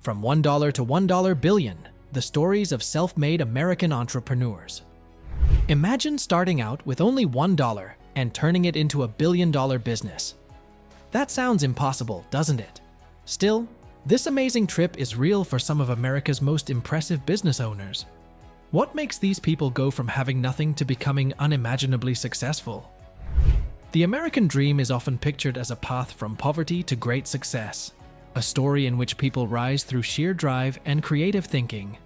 From $1 to $1 billion, the stories of self-made American entrepreneurs. Imagine starting out with only $1 and turning it into a billion-dollar business. That sounds impossible, doesn't it? Still, this amazing trip is real for some of America's most impressive business owners. What makes these people go from having nothing to becoming unimaginably successful? The American dream is often pictured as a path from poverty to great success, a story in which people rise through sheer drive and creative thinking.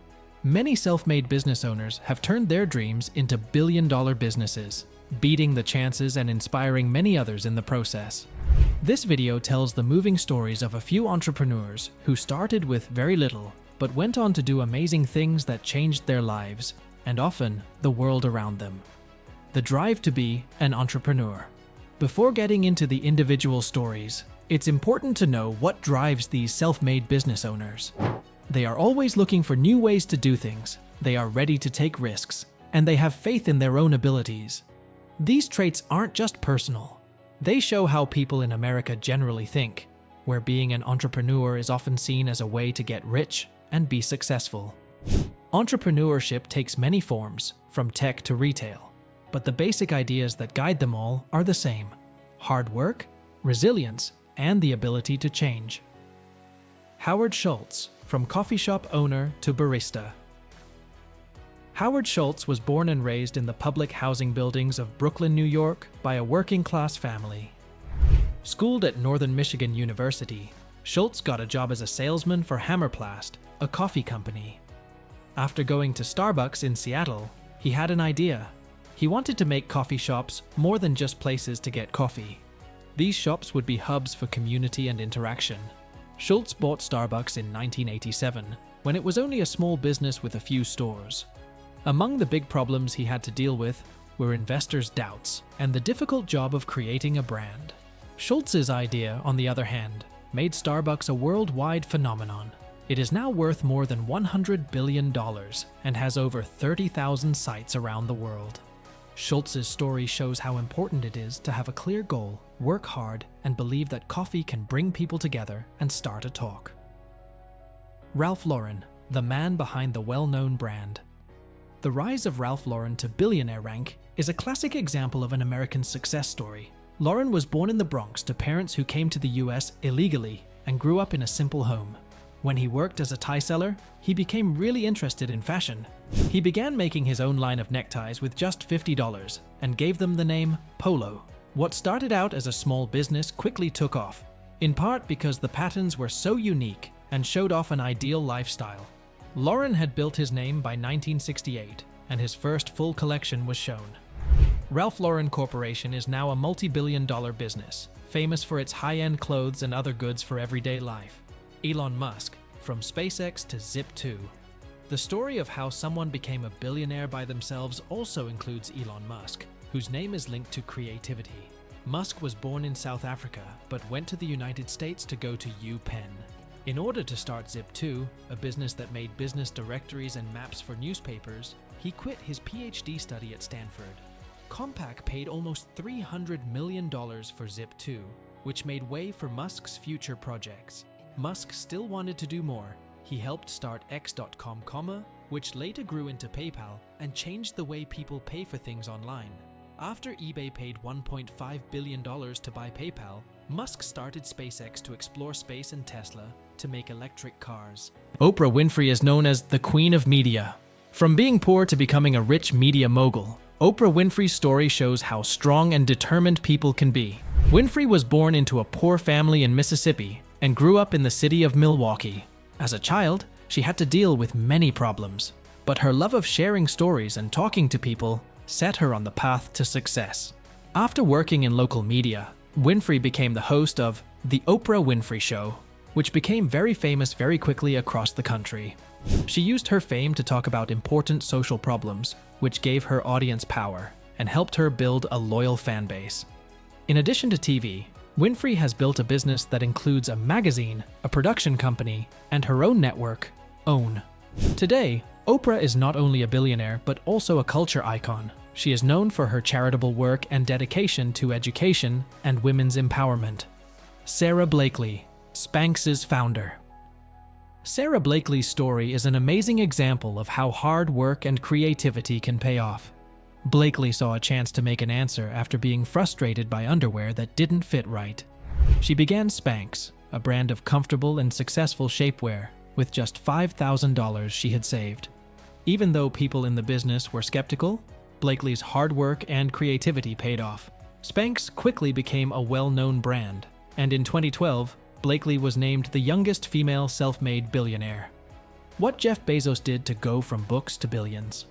Many self-made business owners have turned their dreams into billion-dollar businesses, beating the chances and inspiring many others in the process. This video tells the moving stories of a few entrepreneurs who started with very little, but went on to do amazing things that changed their lives, and often the world around them. The drive to be an entrepreneur. Before getting into the individual stories, it's important to know what drives these self-made business owners. They are always looking for new ways to do things, they are ready to take risks, and they have faith in their own abilities. These traits aren't just personal. They show how people in America generally think, where being an entrepreneur is often seen as a way to get rich and be successful. Entrepreneurship takes many forms, from tech to retail, but the basic ideas that guide them all are the same: hard work, resilience, and the ability to change. Howard Schultz, from coffee shop owner to barista. Howard Schultz was born and raised in the public housing buildings of Brooklyn, New York, by a working-class family. Schooled at Northern Michigan University, Schultz got a job as a salesman for Hammerplast, a coffee company. After going to Starbucks in Seattle, he had an idea. He wanted to make coffee shops more than just places to get coffee. These shops would be hubs for community and interaction. Schultz bought Starbucks in 1987, when it was only a small business with a few stores. Among the big problems he had to deal with were investors' doubts and the difficult job of creating a brand. Schultz's idea, on the other hand, made Starbucks a worldwide phenomenon. It is now worth more than $100 billion and has over 30,000 sites around the world. Schultz's story shows how important it is to have a clear goal, work hard, and believe that coffee can bring people together and start a talk. Ralph Lauren, the man behind the well-known brand. The rise of Ralph Lauren to billionaire rank is a classic example of an American success story. Lauren was born in the Bronx to parents who came to the US illegally and grew up in a simple home. When he worked as a tie seller, he became really interested in fashion. He began making his own line of neckties with just $50 and gave them the name Polo. What started out as a small business quickly took off, in part because the patterns were so unique and showed off an ideal lifestyle. Lauren had built his name by 1968, and his first full collection was shown. Ralph Lauren Corporation is now a multi-billion-dollar business, famous for its high-end clothes and other goods for everyday life. Elon Musk, from SpaceX to Zip2. The story of how someone became a billionaire by themselves also includes Elon Musk, whose name is linked to creativity. Musk was born in South Africa, but went to the United States to go to UPenn. In order to start Zip2, a business that made business directories and maps for newspapers, he quit his PhD study at Stanford. Compaq paid almost $300 million for Zip2, which made way for Musk's future projects. Musk still wanted to do more. He helped start X.com, which later grew into PayPal and changed the way people pay for things online. After eBay paid $1.5 billion to buy PayPal, Musk started SpaceX to explore space and Tesla to make electric cars. Oprah Winfrey is known as the Queen of Media. From being poor to becoming a rich media mogul, Oprah Winfrey's story shows how strong and determined people can be. Winfrey was born into a poor family in Mississippi and grew up in the city of Milwaukee. As a child, she had to deal with many problems, but her love of sharing stories and talking to people set her on the path to success. After working in local media, Winfrey became the host of The Oprah Winfrey Show, which became very famous very quickly across the country. She used her fame to talk about important social problems, which gave her audience power and helped her build a loyal fan base. In addition to TV, Winfrey has built a business that includes a magazine, a production company, and her own network, OWN. Today, Oprah is not only a billionaire but also a culture icon. She is known for her charitable work and dedication to education and women's empowerment. Sarah Blakely, Spanx's founder. Sarah Blakely's story is an amazing example of how hard work and creativity can pay off. Blakely saw a chance to make an answer after being frustrated by underwear that didn't fit right. She began Spanx, a brand of comfortable and successful shapewear, with just $5,000 she had saved. Even though people in the business were skeptical, Blakely's hard work and creativity paid off. Spanx quickly became a well-known brand, and in 2012, Blakely was named the youngest female self-made billionaire. What Jeff Bezos did to go from books to billions.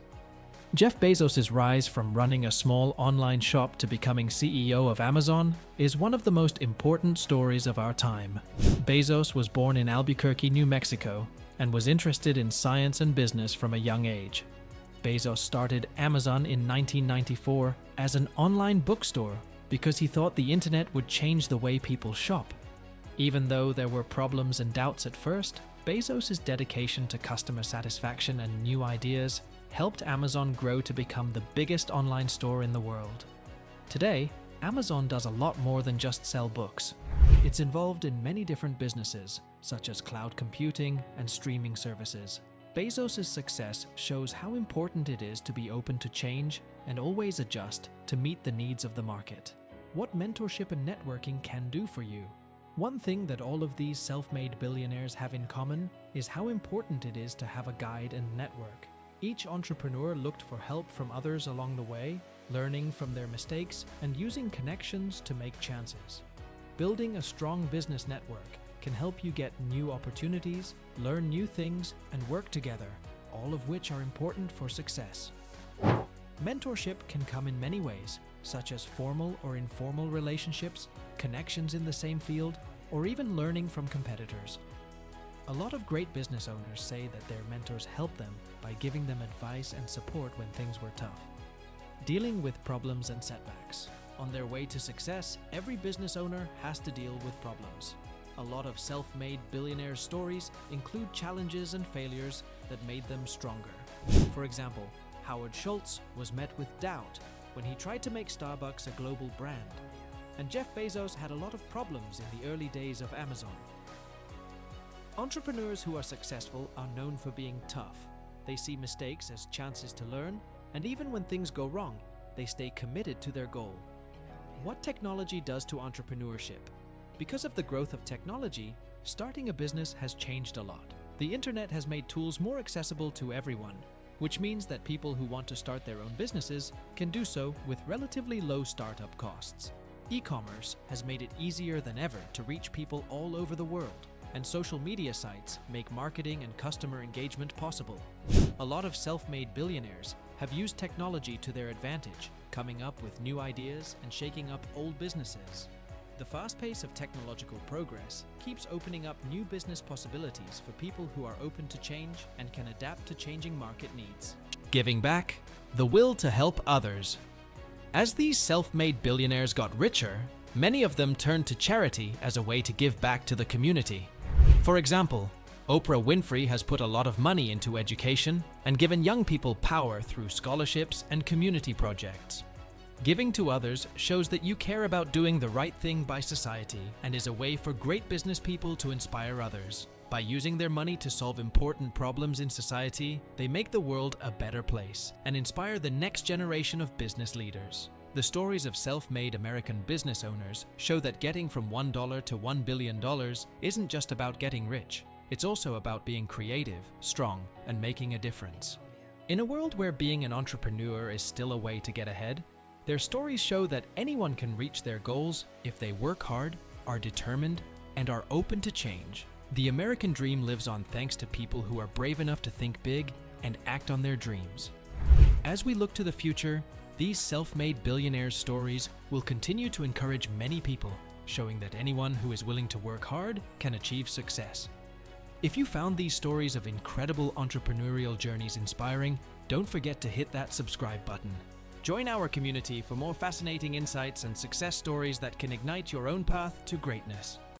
Jeff Bezos' rise from running a small online shop to becoming CEO of Amazon is one of the most important stories of our time. Bezos was born in Albuquerque, New Mexico, and was interested in science and business from a young age. Bezos started Amazon in 1994 as an online bookstore because he thought the internet would change the way people shop. Even though there were problems and doubts at first, Bezos' dedication to customer satisfaction and new ideas helped Amazon grow to become the biggest online store in the world. Today, Amazon does a lot more than just sell books. It's involved in many different businesses, such as cloud computing and streaming services. Bezos' success shows how important it is to be open to change and always adjust to meet the needs of the market. What mentorship and networking can do for you. One thing that all of these self-made billionaires have in common is how important it is to have a guide and network. Each entrepreneur looked for help from others along the way, learning from their mistakes and using connections to make chances. Building a strong business network can help you get new opportunities, learn new things, and work together, all of which are important for success. Mentorship can come in many ways, such as formal or informal relationships, connections in the same field, or even learning from competitors. A lot of great business owners say that their mentors help them by giving them advice and support when things were tough. Dealing with problems and setbacks. On their way to success, every business owner has to deal with problems. A lot of self-made billionaire stories include challenges and failures that made them stronger. For example, Howard Schultz was met with doubt when he tried to make Starbucks a global brand. And Jeff Bezos had a lot of problems in the early days of Amazon. Entrepreneurs who are successful are known for being tough. They see mistakes as chances to learn, and even when things go wrong, they stay committed to their goal. What technology does to entrepreneurship? Because of the growth of technology, starting a business has changed a lot. The internet has made tools more accessible to everyone, which means that people who want to start their own businesses can do so with relatively low startup costs. E-commerce has made it easier than ever to reach people all over the world, and social media sites make marketing and customer engagement possible. A lot of self-made billionaires have used technology to their advantage, coming up with new ideas and shaking up old businesses. The fast pace of technological progress keeps opening up new business possibilities for people who are open to change and can adapt to changing market needs. Giving back, the will to help others. As these self-made billionaires got richer, many of them turned to charity as a way to give back to the community. For example, Oprah Winfrey has put a lot of money into education and given young people power through scholarships and community projects. Giving to others shows that you care about doing the right thing by society and is a way for great business people to inspire others. By using their money to solve important problems in society, they make the world a better place and inspire the next generation of business leaders. The stories of self-made American business owners show that getting from $1 to $1 billion isn't just about getting rich. It's also about being creative, strong, and making a difference. In a world where being an entrepreneur is still a way to get ahead, their stories show that anyone can reach their goals if they work hard, are determined, and are open to change. The American dream lives on thanks to people who are brave enough to think big and act on their dreams. As we look to the future, these self-made billionaires' stories will continue to encourage many people, showing that anyone who is willing to work hard can achieve success. If you found these stories of incredible entrepreneurial journeys inspiring, don't forget to hit that subscribe button. Join our community for more fascinating insights and success stories that can ignite your own path to greatness.